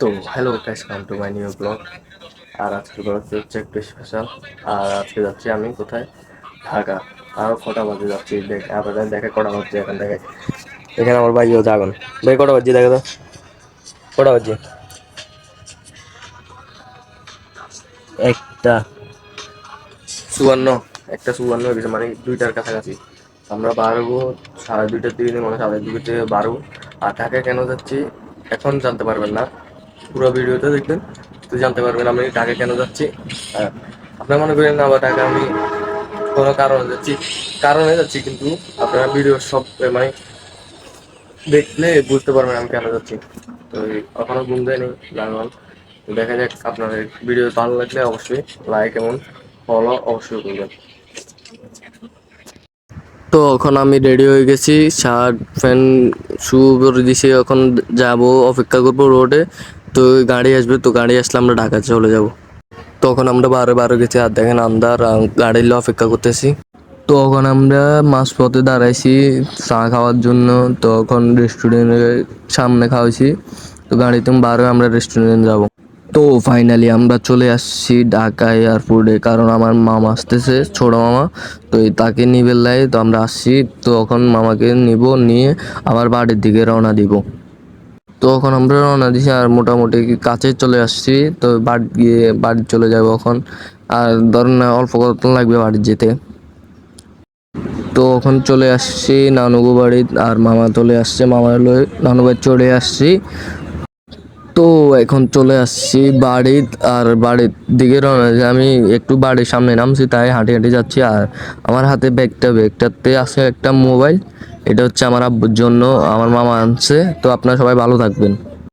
তো hello guys, come to my new blog. আর আজকে ব্লগ হচ্ছে একটু স্পেশাল। আর আজকে যাচ্ছি আমি কোথায়? ঢাকা। আরও কটা বাজে যাচ্ছি দেখ, আপনাদের দেখে কটা বাজছে এখন দেখে। এখানে আমার ভাইও জাগন। ভাই কটা বাজছে দেখো তো, কটা বাজছে? একটা চুয়ান্ন। একটা চুয়ান্ন হয়ে গেছে, মানে 2টার কাছাকাছি। আমরা বাড়বো 2:30-2টার দিকে, মানে 2:30 থেকে বাড়বো। আর ঢাকায় কেন যাচ্ছি এখন জানতে পারবেন না, পুরো ভিডিওতে দেখবেন তো জানতে পারবেন আমি ঢাকা কেন যাচ্ছি। আর আপনারা মনে করেন না আবার ঢাকা আমি কোনো কারণে যাচ্ছি, কিন্তু আপনারা ভিডিও সব মানে দেখলে বুঝতে পারবেন আমি কেন যাচ্ছি। তো এখনো ঘুম দেয়নি জানলাম। দেখা যাক, আপনাদের ভিডিও ভালো লাগলে অবশ্যই লাইক এবং ফলো অবশ্যই করবেন। তো এখন আমি রেডি হয়ে গেছি, শার্ট প্যান্ট শু করে দিছি। এখন যাব, অপেক্ষা করবো রোডে। তো গাড়ি আসবে, তো গাড়ি আসলে আমরা ঢাকা চলে যাব। তখন আমরা বারো বারো গেছি, আর দেখেন আন্দার গাড়ির অপেক্ষা করতেছি। তো এখন আমরা মাঝপথে দাঁড়াইছি চা খাওয়ার জন্য। তখন রেস্টুরেন্টের সামনে খাওয়াইছি। তো গাড়িতে বার হয়ে আমরা রেস্টুরেন্ট যাব। তো ফাইনালি আমরা চলে আসছি ঢাকা এয়ারপোর্টে, কারণ আমার মামা আসতেছে, ছোট মামা। তো তাকে নিবে লাই, তো আমরা আসছি। তো এখন মামাকে নিব, নিয়ে আবার বাড়ির দিকে রওনা দিব। তো এখন আমরা রওনা দিছি, আর মোটামুটি কাছে চলে আসছি। তো বাড়ি চলে যাব এখন। আর ধরেন না, অল্প কত লাগবে বাড়ি যেতে। তো এখন চলে আসছি নানুগো বাড়ি, আর মামা চলে আসছে, মামার লয়ে নানু বাড়ি চলে আসছি। তো এখন চলে আসছি বাড়ির, আর বাড়ির দিকে রওনা দিছি। আমি একটু বাড়ির সামনে নামছি, তাই হাঁটি হাঁটি যাচ্ছি। আর আমার হাতে ব্যাগটাতে আছে একটা মোবাইল। এটা হচ্ছে আমার আব্বুর জন্য, আমার মামা আনছে। তো আপনারা সবাই ভালো থাকবেন।